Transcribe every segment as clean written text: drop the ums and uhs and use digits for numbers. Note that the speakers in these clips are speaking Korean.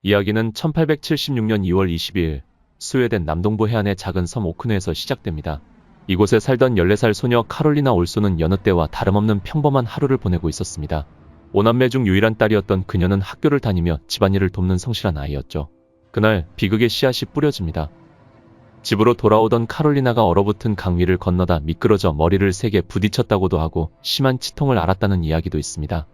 이야기는 1876년 2월 22일 스웨덴 남동부 해안의 작은 섬 오크네에서 시작됩니다. 이곳에 살던 14살 소녀 카롤리나 올소는 여느 때와 다름없는 평범한 하루를 보내고 있었습니다. 5남매 중 유일한 딸이었던 그녀는 학교를 다니며 집안일을 돕는 성실한 아이였죠. 그날 비극의 씨앗이 뿌려집니다. 집으로 돌아오던 카롤리나가 얼어붙은 강 위를 건너다 미끄러져 머리를 세게 부딪혔다고도 하고 심한 치통을 앓았다는 이야기도 있습니다.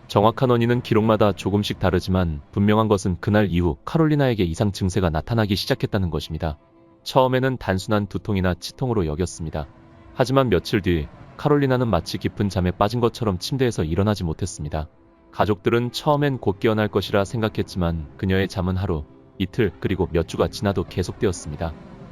정확한 원인은 기록마다 조금씩 다르지만 분명한 것은 그날 이후 카롤리나에게 이상 증세가 나타나기 시작했다는 것입니다. 처음에는 단순한 두통이나 치통으로 여겼습니다. 하지만 며칠 뒤 카롤리나는 마치 깊은 잠에 빠진 것처럼 침대에서 일어나지 못했습니다. 가족들은 처음엔 곧 깨어날 것이라 생각했지만 그녀의 잠은 하루, 이틀 그리고 몇 주가 지나도 계속되었습니다.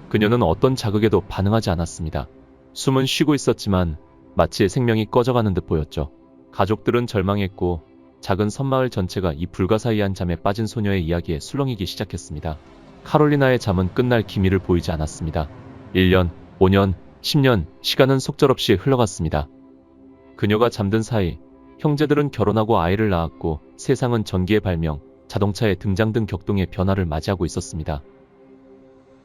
그녀는 어떤 자극에도 반응하지 않았습니다. 숨은 쉬고 있었지만 마치 생명이 꺼져가는 듯 보였죠. 가족들은 절망했고 작은 섬마을 전체가 이 불가사의한 잠에 빠진 소녀의 이야기에 술렁이기 시작했습니다. 카롤리나의 잠은 끝날 기미를 보이지 않았습니다. 1년, 5년, 10년, 시간은 속절없이 흘러갔습니다. 그녀가 잠든 사이 형제들은 결혼하고 아이를 낳았고 세상은 전기의 발명, 자동차의 등장 등 격동의 변화를 맞이하고 있었습니다.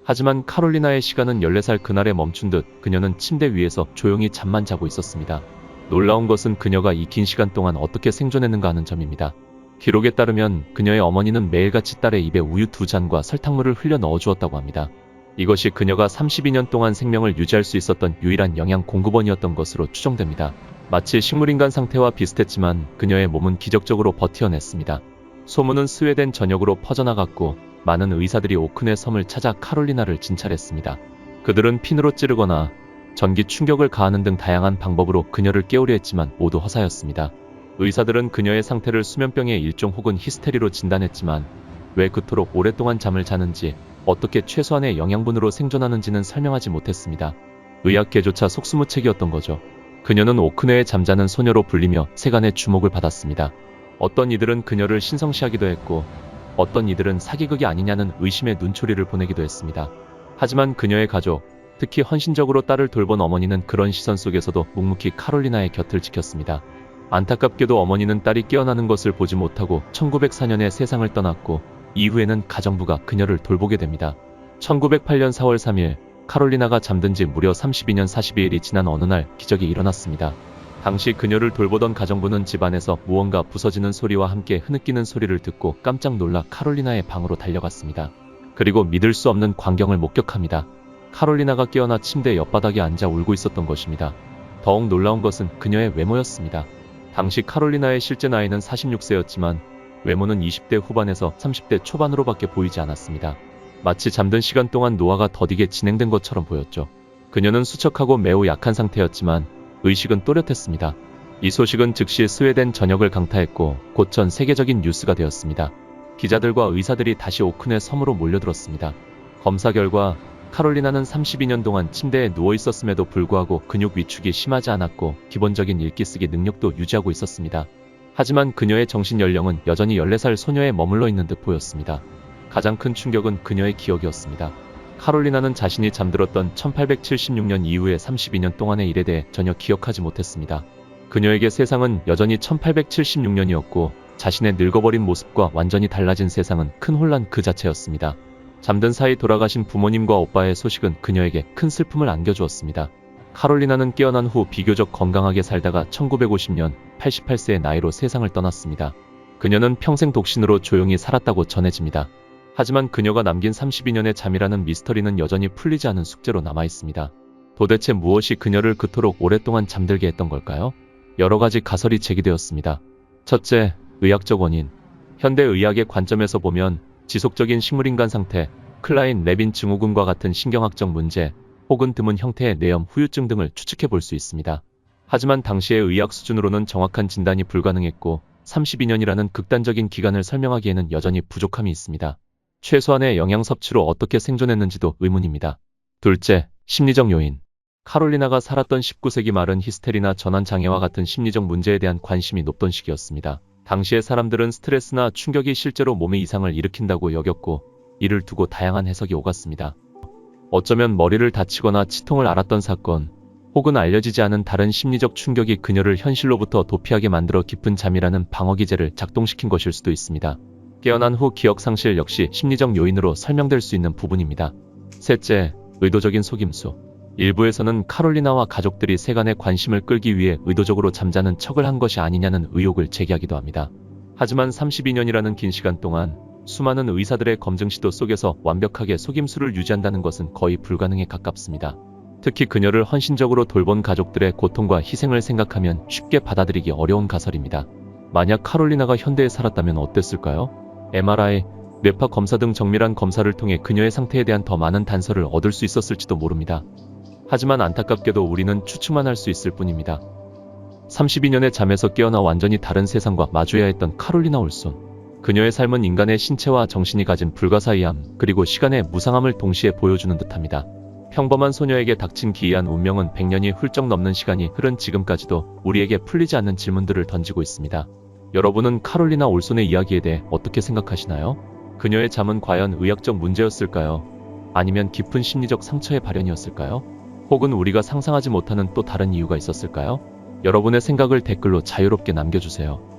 하지만 카롤리나의 시간은 14살 그날에 멈춘 듯 그녀는 침대 위에서 조용히 잠만 자고 있었습니다. 놀라운 것은 그녀가 이 긴 시간 동안 어떻게 생존했는가 하는 점입니다. 기록에 따르면 그녀의 어머니는 매일같이 딸의 입에 우유 2잔과 설탕물을 흘려 넣어주었다고 합니다. 이것이 그녀가 32년 동안 생명을 유지할 수 있었던 유일한 영양 공급원이었던 것으로 추정됩니다. 마치 식물인간 상태와 비슷했지만 그녀의 몸은 기적적으로 버텨냈습니다. 소문은 스웨덴 전역으로 퍼져나갔고 많은 의사들이 오크네 섬을 찾아 카롤리나를 진찰했습니다. 그들은 핀으로 찌르거나 전기 충격을 가하는 등 다양한 방법으로 그녀를 깨우려 했지만 모두 허사였습니다. 의사들은 그녀의 상태를 수면병의 일종 혹은 히스테리로 진단했지만 왜 그토록 오랫동안 잠을 자는지 어떻게 최소한의 영양분으로 생존하는지는 설명하지 못했습니다. 의학계조차 속수무책이었던 거죠. 그녀는 오크네에 잠자는 소녀로 불리며 세간의 주목을 받았습니다. 어떤 이들은 그녀를 신성시하기도 했고 어떤 이들은 사기극이 아니냐는 의심의 눈초리를 보내기도 했습니다. 하지만 그녀의 가족, 특히 헌신적으로 딸을 돌본 어머니는 그런 시선 속에서도 묵묵히 카롤리나의 곁을 지켰습니다. 안타깝게도 어머니는 딸이 깨어나는 것을 보지 못하고 1904년에 세상을 떠났고 이후에는 가정부가 그녀를 돌보게 됩니다. 1908년 4월 3일 카롤리나가 잠든 지 무려 32년 42일이 지난 어느 날 기적이 일어났습니다. 당시 그녀를 돌보던 가정부는 집안에서 무언가 부서지는 소리와 함께 흐느끼는 소리를 듣고 깜짝 놀라 카롤리나의 방으로 달려갔습니다. 그리고 믿을 수 없는 광경을 목격합니다. 카롤리나가 깨어나 침대 옆바닥에 앉아 울고 있었던 것입니다. 더욱 놀라운 것은 그녀의 외모였습니다. 당시 카롤리나의 실제 나이는 46세였지만 외모는 20대 후반에서 30대 초반으로밖에 보이지 않았습니다. 마치 잠든 시간 동안 노화가 더디게 진행된 것처럼 보였죠. 그녀는 수척하고 매우 약한 상태였지만 의식은 또렷했습니다. 이 소식은 즉시 스웨덴 전역을 강타했고 곧 전 세계적인 뉴스가 되었습니다. 기자들과 의사들이 다시 오크네 섬으로 몰려들었습니다. 검사 결과 카롤리나는 32년 동안 침대에 누워 있었음에도 불구하고 근육 위축이 심하지 않았고 기본적인 읽기쓰기 능력도 유지하고 있었습니다. 하지만 그녀의 정신 연령은 여전히 14살 소녀에 머물러 있는 듯 보였습니다. 가장 큰 충격은 그녀의 기억이었습니다. 카롤리나는 자신이 잠들었던 1876년 이후의 32년 동안의 일에 대해 전혀 기억하지 못했습니다. 그녀에게 세상은 여전히 1876년이었고 자신의 늙어버린 모습과 완전히 달라진 세상은 큰 혼란 그 자체였습니다. 잠든 사이 돌아가신 부모님과 오빠의 소식은 그녀에게 큰 슬픔을 안겨주었습니다. 카롤리나는 깨어난 후 비교적 건강하게 살다가 1950년 88세의 나이로 세상을 떠났습니다. 그녀는 평생 독신으로 조용히 살았다고 전해집니다. 하지만 그녀가 남긴 32년의 잠이라는 미스터리는 여전히 풀리지 않은 숙제로 남아있습니다. 도대체 무엇이 그녀를 그토록 오랫동안 잠들게 했던 걸까요? 여러 가지 가설이 제기되었습니다. 첫째, 의학적 원인. 현대의학의 관점에서 보면 지속적인 식물인간 상태, 클라인 레빈 증후군과 같은 신경학적 문제, 혹은 드문 형태의 뇌염, 후유증 등을 추측해 볼 수 있습니다. 하지만 당시의 의학 수준으로는 정확한 진단이 불가능했고 32년이라는 극단적인 기간을 설명하기에는 여전히 부족함이 있습니다. 최소한의 영양 섭취로 어떻게 생존했는지도 의문입니다. 둘째, 심리적 요인. 카롤리나가 살았던 19세기 말은 히스테리나 전환장애와 같은 심리적 문제에 대한 관심이 높던 시기였습니다. 당시의 사람들은 스트레스나 충격이 실제로 몸에 이상을 일으킨다고 여겼고 이를 두고 다양한 해석이 오갔습니다. 어쩌면 머리를 다치거나 치통을 앓았던 사건, 혹은 알려지지 않은 다른 심리적 충격이 그녀를 현실로부터 도피하게 만들어 깊은 잠이라는 방어기제를 작동시킨 것일 수도 있습니다. 깨어난 후 기억 상실 역시 심리적 요인으로 설명될 수 있는 부분입니다. 셋째, 의도적인 속임수. 일부에서는 카롤리나와 가족들이 세간의 관심을 끌기 위해 의도적으로 잠자는 척을 한 것이 아니냐는 의혹을 제기하기도 합니다. 하지만 32년이라는 긴 시간 동안 수많은 의사들의 검증 시도 속에서 완벽하게 속임수를 유지한다는 것은 거의 불가능에 가깝습니다. 특히 그녀를 헌신적으로 돌본 가족들의 고통과 희생을 생각하면 쉽게 받아들이기 어려운 가설입니다. 만약 카롤리나가 현대에 살았다면 어땠을까요? MRI, 뇌파 검사 등 정밀한 검사를 통해 그녀의 상태에 대한 더 많은 단서를 얻을 수 있었을지도 모릅니다. 하지만 안타깝게도 우리는 추측만 할 수 있을 뿐입니다. 32년의 잠에서 깨어나 완전히 다른 세상과 마주해야 했던 카롤리나 올손. 그녀의 삶은 인간의 신체와 정신이 가진 불가사의함, 그리고 시간의 무상함을 동시에 보여주는 듯합니다. 평범한 소녀에게 닥친 기이한 운명은 100년이 훌쩍 넘는 시간이 흐른 지금까지도 우리에게 풀리지 않는 질문들을 던지고 있습니다. 여러분은 카롤리나 올손의 이야기에 대해 어떻게 생각하시나요? 그녀의 잠은 과연 의학적 문제였을까요? 아니면 깊은 심리적 상처의 발현이었을까요? 혹은 우리가 상상하지 못하는 또 다른 이유가 있었을까요? 여러분의 생각을 댓글로 자유롭게 남겨주세요.